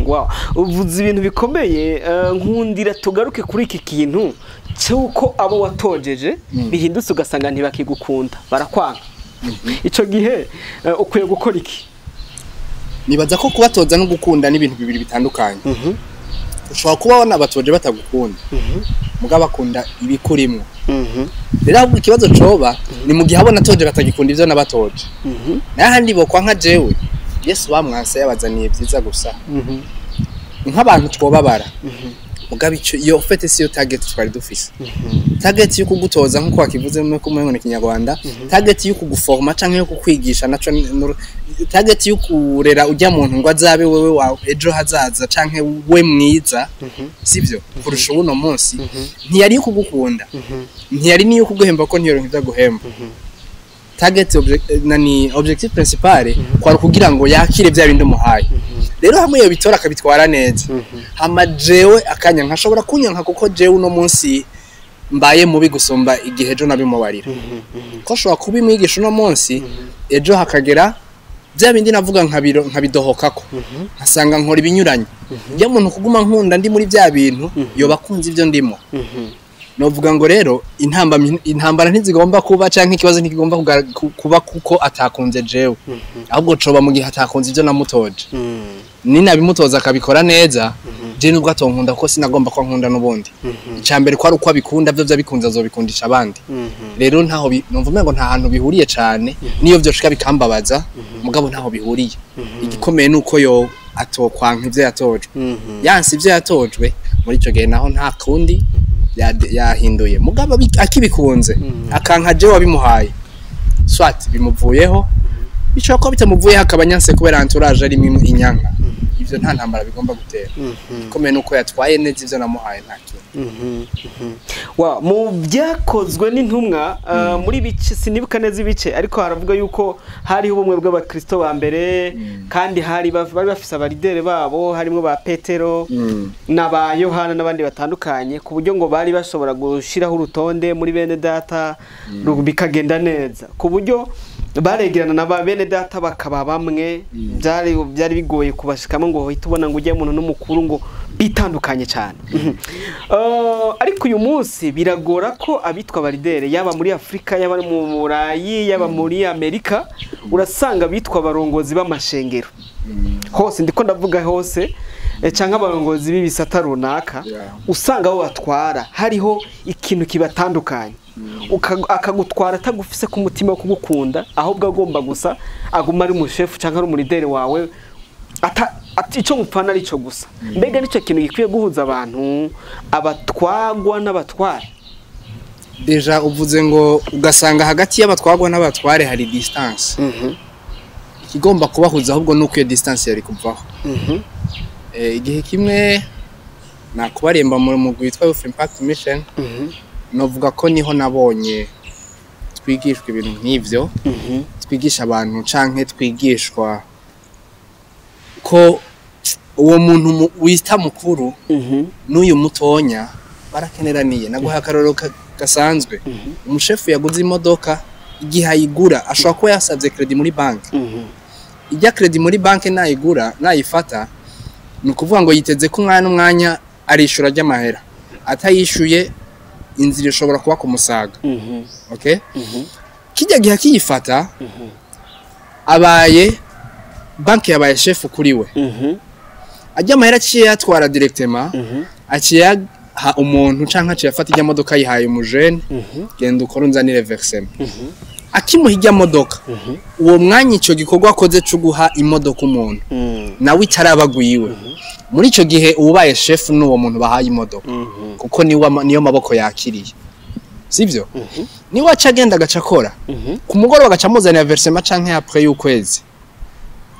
wow uvuze ibintu bikomeye nkundira tugaruke kuri iki kintu cyuko abo watojeje bihindutse ugasanga ntibakigukunda barakwanga ico gihe ukwiye gukora iki nibaza ko kubatoza no gukunda n'ibintu bibiri bitandukanye ushobora kubabona abatoje batagukunda mugabo bakunda ibikurimo rero ahubwo ikibazo coba ni mu gihe abona atoje batagikunda ivyo nabatoje n'ahandi bokwa nka jewe Yesu bamwanse yabazaniye byiza gusa nk'abantu twobabara mugabo ico iyo fete siyo target twari dufise target yo kugutoza nkuko wakivuze mu kumwe mu Kinyarwanda target yo kuguforma canke yo kukwigisha naco target yo kurera ujya muntu ngo azabe wewe wawe ejo hazaza canke we mwiza sivyo kurusha uno munsi ntiyari yo kugukunda ntiyari niyo kuguhemba ko ntiyo nk'ivyo guhemba target objective principale kwa kugira ngo yakire bya bindi muhaye rero hamwe yo bitora akabitwara neza hama jewe akanya nkashobora kunyanka kuko jewe uno munsi mbaye mubi gusumba igihe ejo nabimubarira ko shobora kubimwigisha uno munsi ejo hakagera bya bindi navuga nkabidohokako nkasanga nkora ibinyuranye bya muntu kuguma nkunda ndi muri bya bintu yo bakunze ivyo ndimo novuga ngo rero intambara ntizigomba kuba canke ikibazo ntikigomba kuba kuko atakunze jewe ahubwo coba mu gihe atakunze ivyo namutoje ninabimutoza akabikora neza je nubwo atonkunda ko sinagomba ko nkunda nubundi icambere ko ari uko abikunda byo byabikunza azobikundisha abandi rero ntaho numva ngo nta hantu bihuriye cane niyo byo shika bikambabaza mugabo ntaho bihuriye igikomeye nuko yo atokwanka ivyo yatojwe yansi ivyo yatojwe muri ico gihe naho nta kundi yahinduye mugabo akibikunze akanka je wabimuhaye swat bimuvuyeho bico ko bitamuvuyeho akabanyanse kubera entourage ari mwe inyanka ivyo nta ntambara bigomba gutera komeye nuko yatwaye neza ivyo namuhaye ntacyo wa mu byakozwe n'intumwa muri bice sinibuka neza ibice ariko haravuga yuko hari ubumwe bw'abakristo ba mbere kandi hari bari bafise abaridere babo harimo ba Petero na ba Yohana n'abandi batandukanye ku buryo ngo bari bashobora gushiraho urutonde muri bene data bikagenda neza ku buryo baregerana na bene data bakaba bamwe byari bigoye kubashikamo ngo uhite ubona ngo ujye umuntu n'umukuru ngo bitandukanye cyane ariko uyu munsi biragora ko abitwa baridere yaba muri Afrika yaba mu Burayi yaba muri Amerika urasanga bitwa barongozi b'amashengero hose ndiko ndavuga hose canka abarongozi b'ibisata runaka usanga aho batwara hariho ikintu kibatandukanye akagutwara atagufise ku mutima wo kugukunda ahubwo agomba gusa aguma ari umushefu canka ari umuridere wawe ico mupfana ari cyo gusa mbega nico kintu gikwiye guhuza abantu abatwagwa n'abatware deja uvuze ngo ugasanga hagati y'abatwagwa n'abatware hari distance ikigomba kubahuza ahubwo nuko iyo distance yari kuvaho igihe kimwe nakubaremba mu mugwi witwa Youth Impact Mission novuga ko niho nabonye twigishwa ibintu nk'ivyo twigisha abantu canke twigishwa ko uwo muntu wita mukuru n'uyu mutonya barakeneraniye naguha akaroro gasanzwe umushefu yaguze imodoka igihe ayigura ashobora kuba yasavye credit muri banki ijya credit muri banki nayigura nayifata ni ukuvuga ngo yiteze ko umwana n'umwanya arishura ry'amahera atayishuye inzira ishobora kuba kumusaga okay kijya gihe kiyifata abaye banki yabaye chef kuri we ajya amahera ciye yatwara directement aciye umuntu canka aciye afata ijya modoka yihaye umujene genda ukora unzanire versement akimuha ijya modoka uwo mwanya ico gikorwa akoze cyo guha imodoka umuntu nawe itarabagwiwe muri ico gihe ubaye chef n'uwo muntu bahaye imodoka kuko niyo maboko yakiriye sivyo ni waca agenda agacakora ku mugoroba agacamuzanira versement canke après y'ukwezi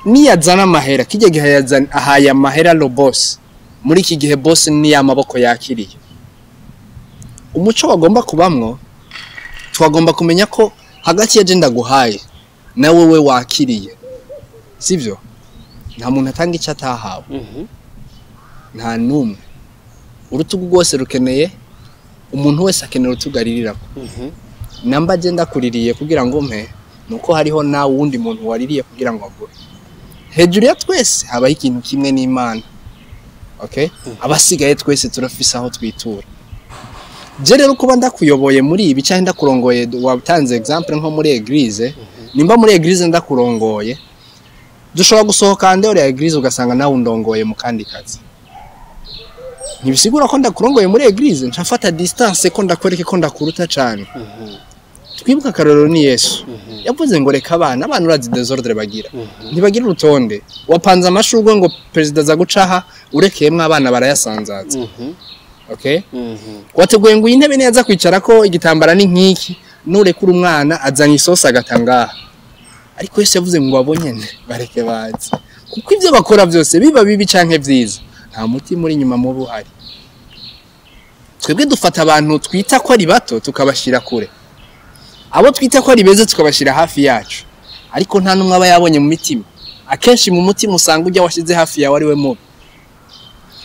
ni yazana amahera kijye gihe yazana ahaye amahera lo boss muri iki gihe boss ni ya maboko yakiriye umuco bagomba kubamwo twagomba kumenya ko hagati ya jenda guhaye na wewe wakiriye sivyo nta muntu atanga icyo atahawe nta numwe urutugu rwose rukeneye umuntu wese akenera utugaririra namba agenda kuririye kugira ngo mpe nuko hariho na wundi muntu waririye kugira ngo agure hejuru ya twese habaho ikintu kimwe n'Imana okay abasigaye twese turafise aho twitura je rero kuba ndakuyoboye muri ibi cyangwa ndakurongoye watanze example nko muri eglise nimba muri eglise ndakurongoye dushobora gusohoka ande ore eglise ugasanga nawe undongoye mu kandi kazi ntibisigura ko ndakurongoye muri eglise ncafata distance ko ndakwereke ko ndakuruta cyane twibuka karoro ni Yesu yavuze ngo reka abana urazi desordre bagira ntibagira urutonde wapanze amashurwe ngo president za gucaha urekeyemwe abana barayasanzaza okay wateguye ngo intebe neza kwicara ko igitambara ni nkiki nurekura umwana azanye isosa agatangaha ariko Yesu yavuze ngo abonyene bareke bazi kuko ivyo bakora byose biba bibi canke vyiza nta muti muri nyuma mu buhari twebwe dufata abantu twita ko ari bato tukabashira kure abo twita ko ari beza tukabashira hafi yacu ariko nta numwe aba yabonye mu mitima akenshi mu mutima usanga ujya washize hafi yawe ari we mubi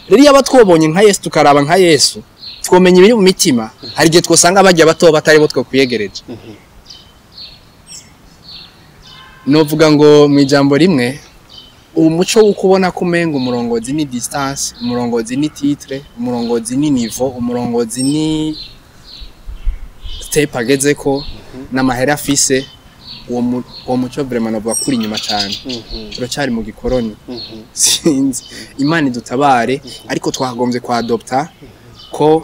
rero yaba twobonye nka Yesu tukaraba nka Yesu twomenya ibiri mu mitima hari gihe twosanga bajya bato batari bo twokwiyegereje novuga ngo mu ijambo rimwe umuco wo kubona ko umenga umurongozi ni distance umurongozi ni titre umurongozi ni niveau umurongozi ni step ageze ko n'amahera afise uwo muco vraiment navuga kuri nyuma cyane turacyari mu gikoroni sinzi Imana idutabare ariko twagombye kwa adopta ko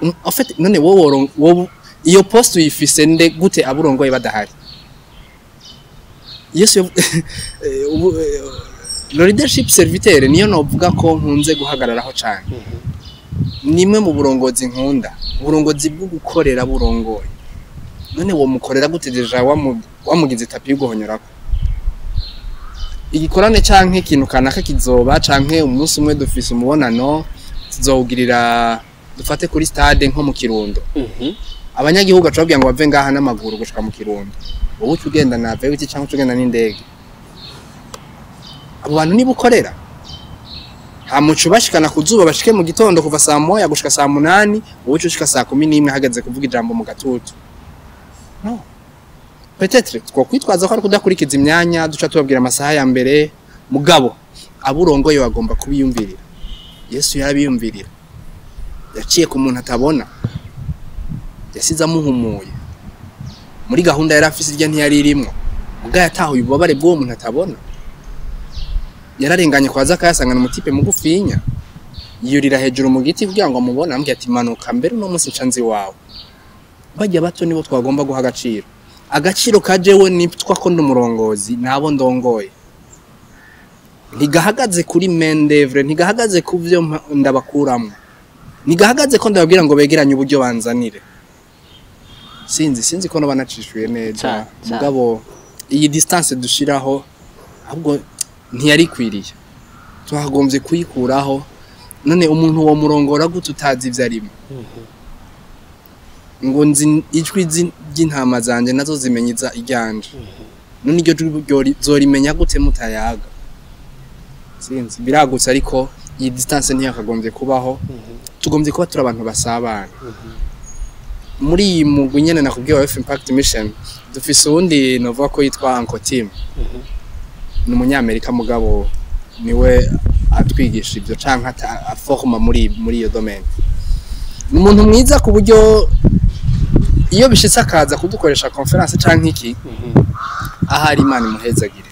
en fait none wowe iyo poste uyifise nde gute aburongoye badahari Yesu leadership serviteur niyo novuga ko nkunze guhagararaho cyane nimwe mu burongozi nkunda uburongozi bwo gukorera burongoye none wo mukorera gutegereja wamugize tapi y'uguhonyorako igikorane canke ikintu kanaka kizoba canke umunsi umwe dufise umubonano tuzowugirira dufate kuri stade nko mu Kirundo abanyagihugu acababwira ngo bave ngaha n'amaguru gushika mu Kirundo wowe ugenda na vewe cyangwa ugenda n'indege abo bantu nibukorera ha muco bashikana kuzuba bashike mu gitondo kuva saa 1 gushika saa 8 wowe ushika saa 11 hagaze kuvuga ijambo mu gatutu no peut-être twokwitwaza ko ari kudakurikiza imyanya duca tubabwira amasaha ya mbere mugabo aburongoye bagomba kubiyumvirira Yesu yarabiyumvirira yaciye ku muntu atabona yasiza muhumuye muri gahunda yari afise irya ntiyari irimo muga yatahuye ububabare bwo umuntu atabona yararenganye kwaza akayasangana umutipe mugufinya yurira hejuru mu giti kugira ngo amubone ambye ati manuka mbere no munsi canzi wawe bajya bato nibo twagomba guha agaciro kajewe nitwa ko ndumurongozi nabo ndongoye ntigahagaze kuri mendevre ntigahagaze ku byo ndabakuramo ntigahagaze ko ndababwira ngo begeranye uburyo banzanire sinzi ko nabanacishwe neza mugabo iyi distance dushiraho ahubwo ntiyari kwiriye twagombye kuyikuraho none umuntu wo murongora gute utazi ivyo arimo ngo nzi ijwi ry'intama zanje nazo zimenyiza iryanje none iryo zorimenya gute mutayaga sinzi biragutse ariko iyi distance ntiyakagombye kubaho tugombye kuba turi abantu basabana muri iyi mugwi nyene nakubwiye wa Impact Mission dufise uwundi novuga ko yitwa Uncle Tim ni umunyamerika mugabo niwe atwigisha ibyo canke aforma muri iyo domaine ni umuntu mwiza ku buryo iyo bishitse akaza kudukoresha conference canke iki ahari Imana imuhezagire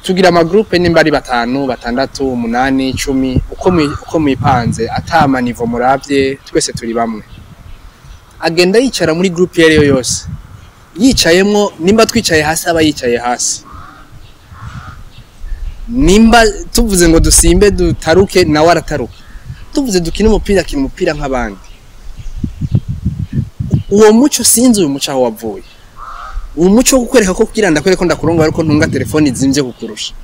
tugira ama groupe nimba ari 5 6 8 10 uko mwipanze atama nivo muravye twese turi bamwe agenda yicara muri groupe yari yose yicayemwo nimba twicaye hasi aba yicaye hasi nimba tuvuze ngo dusimbe dutaruke nawe arataruka tuvuze dukina umupira nk'abandi uwo muco sinzi uyu muco aho wavuye uwo muco gukwereka ko kugira ndakwereka ko ndakuronga ariko ntunga telefone izimvye kukurusha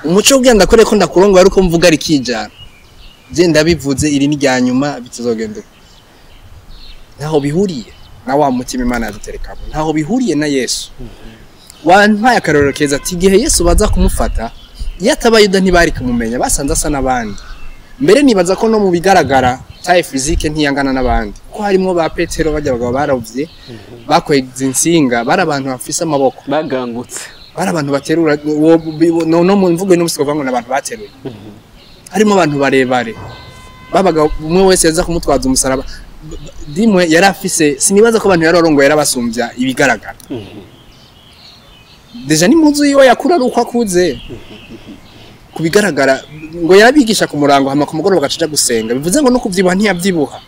umuco kugira ndakwereka ko ndakuronga ariko mvuga ari kijana je ndabivuze iri ni ryanyuma bituzogenda naho bihuriye na wa mutima Imana yaduterekamo naho bihuriye na Yesu wantwaye akarorero keza ati igihe Yesu baza kumufata yatabayuda ntibari kumumenya basanze asa nabandi mbere nibaza ko no mu bigaragara taye physique ntiyangana nabandi ko harimo ba Petero bajya bagabo baravye bakweze insinga bari abantu bafise amaboko bagangutse bari abantu baterura no mu mvugo n'umusigo vango nabantu bateruye harimo abantu barebare babaga umwe wese yaza kumutwaza umusaraba dimwe yarafise sinibaza ko abantu yarorongo yarabasumbya ibigaragara deja ni muzu yiwe yakura ruko akuze kubigaragara ngo yarabigisha ku murango hama ku mugoroba gacaca gusenga bivuze ngo no kuvyibuha ntiyavyibuha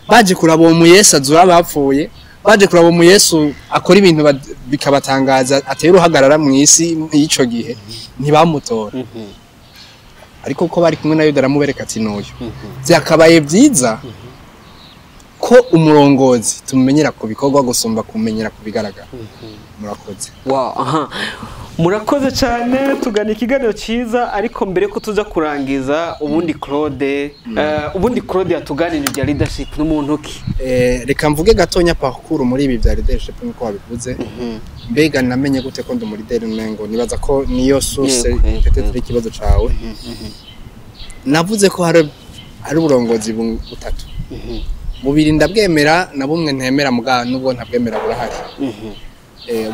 baje kuraba uwo mu Yesu azura bapfuye baje kuraba mu Yesu akora ibintu bikabatangaza ateye uruhagarara mu isi y'ico gihe ntibamutora ariko ko bari kumwe na Yuda aramubereka ati noyo byakabaye byiza ko umurongozi tumenyera ku bikorwa gusumba kumenyera kubigaragara murakoze murakoze cyane tugana ikiganiro cyiza ariko mbere ko tuza kurangiza ubundi Claude yatuganirira ibya leadership n'umuntu ki reka mvuge gatonya parcours muri ibi bya leadership nko wabivuze mbega namenye gute ko ndi muri leader nengo nibaza ko niyo source peut-être ikibazo cawe navuze ko hari uburongozi butatu mubiri ndabwemera na bumwe ntemera muga nubwo ntabwemera burahari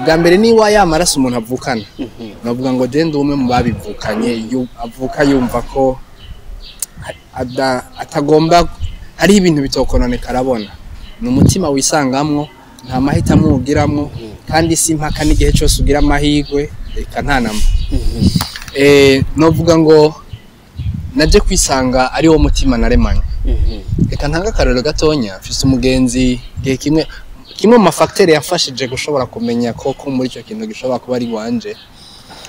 bwa mbere ni wa yamaraso umuntu avukana navuga ngo je ndi umwe mu babivukanye avuka yumva ko atagomba hari ibintu bitokononeka arabona ni umutima wisangamwo nta mahitamo ugiramwo kandi si mpaka n'igihe cyose ugira amahirwe reka ntanama novuga ngo naje kwisanga ari wo mutima naremanye reka ntanga akarero gatonya mfise umugenzi gihe kimwe mu mafacteurs yafashije gushobora kumenya ko muri cyo kintu gishobora kuba ari wanje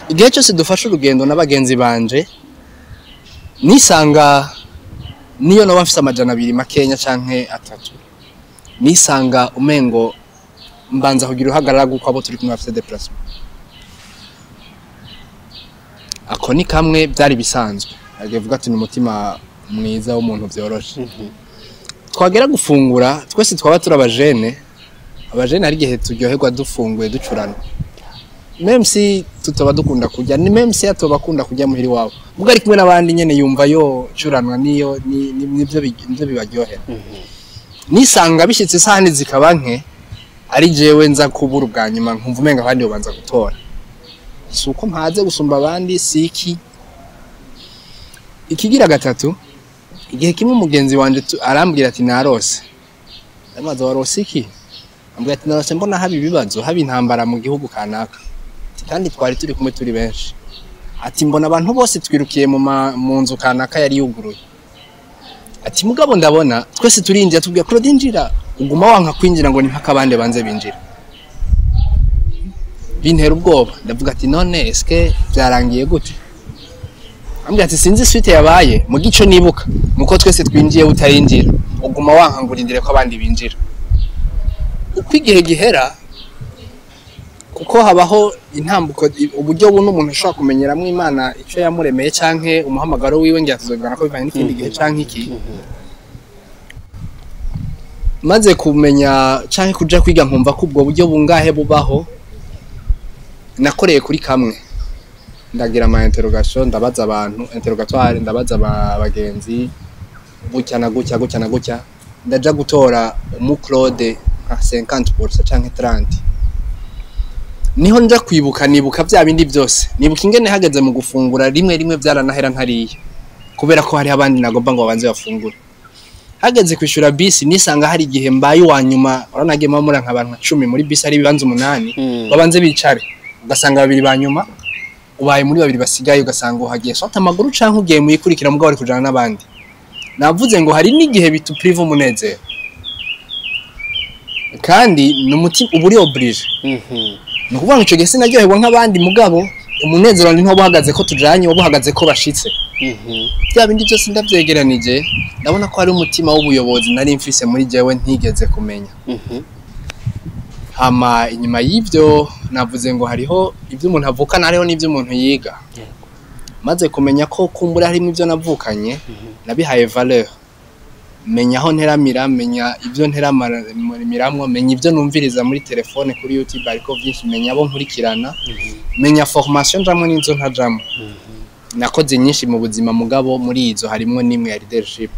igihe cyose dufashe urugendo n'abagenzi banje nisanga niyo no bafise amajana 2 makenya canke 3 nisanga umengo mbanza kugira uhagarara guko abo turi kumwe bafise déplacement ako ni kamwe byari bisanzwe agivuga ati n'umutima mwiza w'umuntu byoroshe twagera gufungura twese twaba turabajene abajene ari gihe turyoherwa dufunguye ducurana même si tutoba dukunda kujya ni même si atoba akunda kujya muhiri wabo ubwo ari kumwe nabandi nyene yumva yo curanwa niyo nivyo bibaryohera nisanga bishitse sahani zikabanke ari jewe nza kubura ubwa nyuma nkumva umenga abandi babanza gutora suko mpaze gusumba abandi siki ikigira gatatu igihe kimwe umugenzi wanje arambwira ati narose amaze warose iki ambwira ati narose mbona habi bibazo habi intambara mu gihugu kanaka kandi twari turi kumwe turi benshi ati mbona abantu bose twirukiye mu nzu kanaka yari yuguruye ati mugabo ndabona twese turinjira tubwiye Claude injira uguma wanka kwinjira ngo ni mpaka abandi banze binjira bintera ubwoba ndavuga ati none eske byarangiye gute ambwira ati sinzi suite yabaye mu gico nibuka nuko twese twinjiye utayinjira uguma wankangurindire ko abandi binjira uko igihe gihera kuko habaho intambuko uburyo buno umuntu ashobora kumenyeramwe Imana ico yamuremeye canke umuhamagaro wiwe ngiye tuzogana ko bivanye n'ikindi gihe canke iki maze kumenya canke kuja kwiga nkumva ko ubwo buryo bungahe bubaho nakoreye kuri kamwe ndagira ama interrogation ndabaza abantu interrogatoire ndabaza abagenzi gutya na gutya ndaja gutora umu Claude nka 50% canke 30 niho nja kwibuka nibuka bya bindi byose nibuka ingene hageze mu gufungura rimwe byaranahera ntariye kubera ko hari abandi nagomba ngo babanze bafungura hageze kwishura bisi nisanga hari igihe mbaye wanyuma uranagema muri nk'abantu 10 muri bisi ari bibanze 8 babanze bicare ugasanga babiri banyuma ubaye muri babiri basigaye ugasanga uhagiye sota amaguru canke ugiye muyikurikira mugabo ari kujana n'abandi navuze ngo hari n'igihe bituprive umunezero kandi n'umutima uburi oblige no kuvuga ngo ico gihe sinaryoherwa nk'abandi mugabo umunezero ndi nto buhagaze ko tujanye buhagaze ko bashitse bya bindi byose ndavyegeranije ndabona ko hari umutima w'ubuyobozi nari mfise muri jewe ntigeze kumenya hama inyuma y'ivyo navuze ngo hariho ivyo umuntu avukana hariho n'ivyo umuntu yiga maze kumenya ko kumbura harimo ivyo navukanye nabihaye valeur menya aho nteramira menya ivyo nteramiramwo menya ivyo numviriza muri telefone kuri YouTube ariko byinshi menya abo nkurikirana menya formation njamwe n'inzo ntajamwe nakoze nyinshi mu buzima mugabo muri izo harimo nimwe ya leadership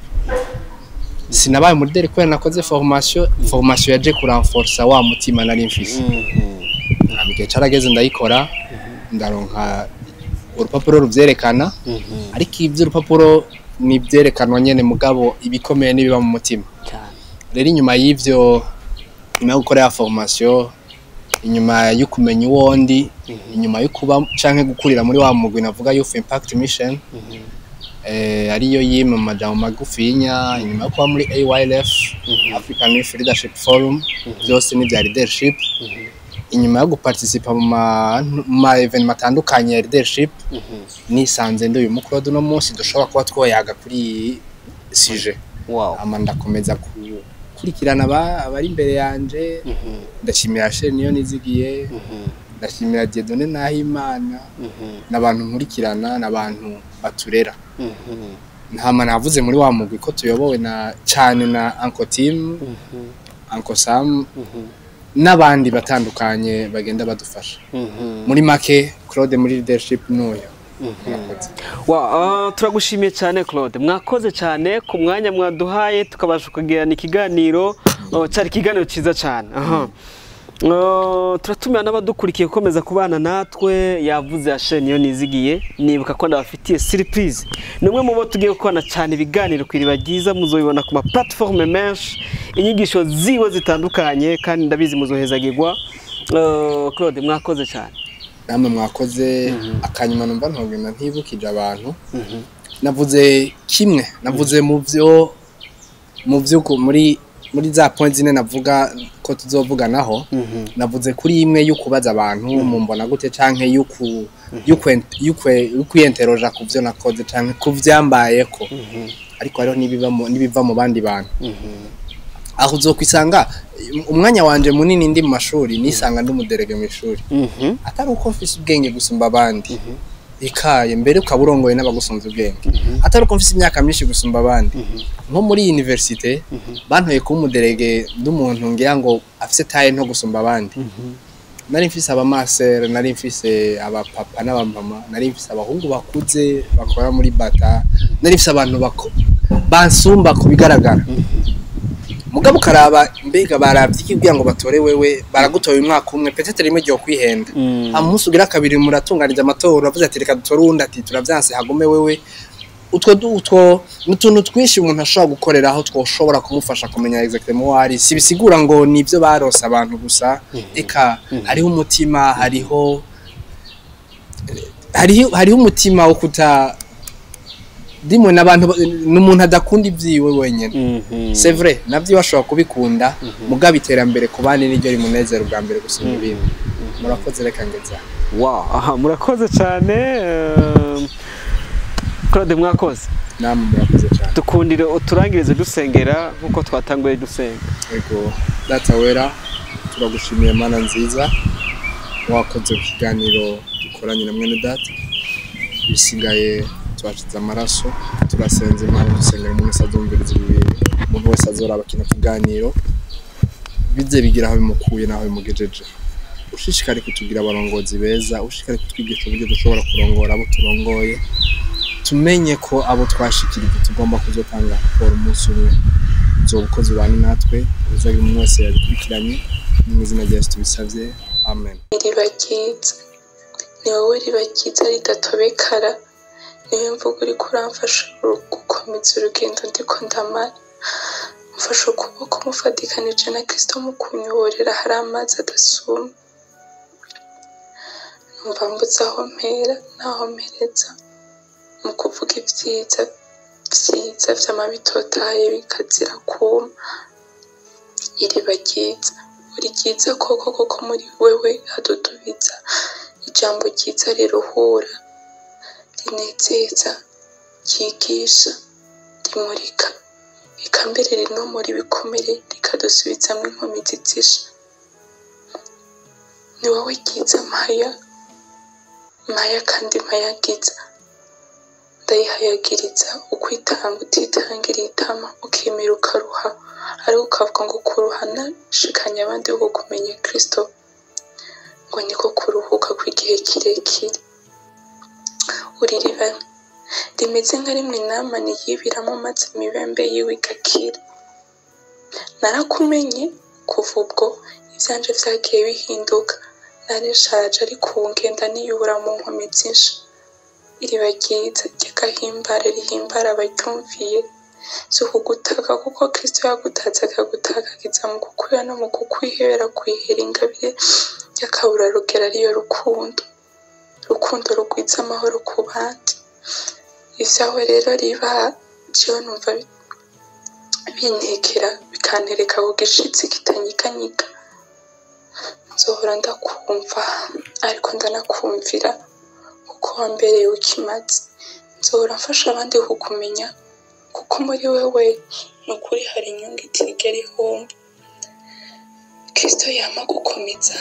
sinabaye muri dere kwera nakoze formation yaje kurenforcer wa mutima nari mfise nabige carageze ndayikora ndaronka urupapuro ruvyerekana ariko ivyo urupapuro ni byerekanwa nyene mugabo ibikomeye nibiba mu mutima rero inyuma y'ivyo nyuma yo gukora ya formation inyuma yo kumenya uwondi inyuma yo kuba canke gukurira muri wa mugwi navuga youth impact mission ariyo yima majambo magufinya inyuma yo kuba muri AYLF African Youth Leadership Forum byose ni bya leadership inyuma yo guparticipa mu ma event matandukanye ya leadership nisanze ndo uyu Claude no munsi dushobora kuba twoyaga kuri sujet ama ndakomeza kurikirana abari imbere yanje ndashimira Shalom niyo nizigiye ndashimira Diedone Nahimana nabantu nkurikirana nabantu baturera ntama navuze muri wa mugwi ko tuyobowe na cyane na Uncle Team Uncle Sam n'abandi batandukanye bagenda badufasha muri make Claude muri leadership n'uyo turagushimiye cyane Claude mwakoze cyane ku mwanya mwaduhaye tukabasha kugirana ikiganiro cyari ikiganiro cyiza cyane turatumira n'abadukurikiye gukomeza kubana natwe yavuze Shalom niyo nizigiye nibuka ko ndabafitiye surprise numwe mu bo tugiye gukorana cyane ibiganiro ku iriba ryiza muzobibona ku ma platform menshi inyigisho ziwe zitandukanye kandi ndabizi muzohezagirwa Claude mwakoze cyane namwe mwakoze akanyuma numva ntogenda ntibukije abantu navuze kimwe navuze mu byo muri za point zine navuga ko tuzovuganaho navuze kuri imwe yo kubaza abantu mu mbona gute canke y'ukwiyenteroja ku byo nakoze canke ku vyambayeko ariko hariho nibiva mu bandi bantu aho uzokwisanga umwanya wanje munini ndi mu mashuri nisanga ndumuderege mu ishuri atari uko mfise ubwenge gusumba abandi ikaye mbere ukaburongoye n'abagusumva ubwenge atari uko mfise imyaka myinshi gusumba abandi nko muri universite bantoye ku umuderege n'umuntu ngira ngo afise taye nto gusumba abandi nari mfise abamaster nari mfise abapapa n'abamama nari mfise abahungu bakuze bakora muri bata nari mfise abantu bansumba kubigaragara mugabo karaba mbega baravye ikibwira ngo batore wewe baragutoye umwaka umwe petete rimwe ryo kwihenda amusi ugira kabiri muratunganije amatora avuze ati reka dutore undi ati turavyanse hagume wewe utwo n'utuntu twinshi umuntu ashobora gukorera aho twoshobora kumufasha kumenya exactement wari si bisigura ngo nivyo barose abantu gusa eka hariho umutima hariho umutima wo kuta dimwe nabantu n'umuntu adakunda ivyiwe wenyene c'est vrai navyo washobora kubikunda mugabo iterambere ku bandi niryo rimunezero bwa mbere gusoma ibintu murakoze reka ngeza murakoze cyane Claude mwakoze namwe murakoze cyane dukundire uturangirize dusengera nkuko twatanguye dusenga yego data wera turagushimiye mana nziza wakoze ikiganiro dukoranye na mwene data bisigaye twashize amaraso turasenze Imana dusengera umuntu azumviriza ibintu umuntu wese azora bakina kiganiro bize bigira aho bimukuye naho bimugejeje ushishikare kutugira abarongozi beza ushishikare kutwigisha uburyo dushobora kurongora abo turongoye tumenye ko abo twashikirije tugomba kuzotanga for umunsi umwe uzobukoze bani natwe uzagira umuntu wese yabikurikiranye mu izina rya Yesu tubisavye amen iribakiza ni wowe ribakiza ridatobekara niwe mvugo uri kuramfasha gukomeza urugendo ndiko ndamara mfasha ukuboko mufatikanije na Kristo mu kunyoborera hari amazi adasuma mva mbuze aho mpera n'aho mpereza mu kuvuga ibyiza vy'amabi totahaye bikazira kuma. Iriba ryiza, uri ryiza koko muri wewe hadudubiza ijambo ryiza riruhura, rinezeza, ryigisha, rimurika, eka mbere rinomora ibikomere rikadusubizamwo inkomezi zisha. Ni wowe ryiza Maya kandi mayagiza, ndayihayagiriza ukwitanga utitangira itama, ukemera ukaruha, ari ukavuga ngo kuruhana shikanya abandi wo kumenya Kristo, ngo niko kuruhuka kw'igihe kirekire. Uri riba rimeze nka rimwe inama niyibiramo maze imibembe yiwe igakira. Narakumenye kuva ubwo ivyanje vyagiye bihinduka, narishaje ariko ubu ngenda niyubura mu nkome zinshi. Iriba ryiza ry'agahimbare rihimbara abaryumviye, si ukugutaka kuko Kristo yagutaze akagutakagiza mu kukuya no mu kukwihebera kwihera ingabire y'akabura rugera ariyo rukundo rugwiza amahoro ku bandi. Ivyawe rero riba jewe numva bintekera bikantereka ku gishitsi kitanyiganyiga. Nzohora ndakumva ariko ndanakumvira kuko wambereye ukimaze. Nzohora mfasha abandi kukumenya kuko muri wewe nukuri hari inyungu itigera ihomba. Kristo yama gukomeza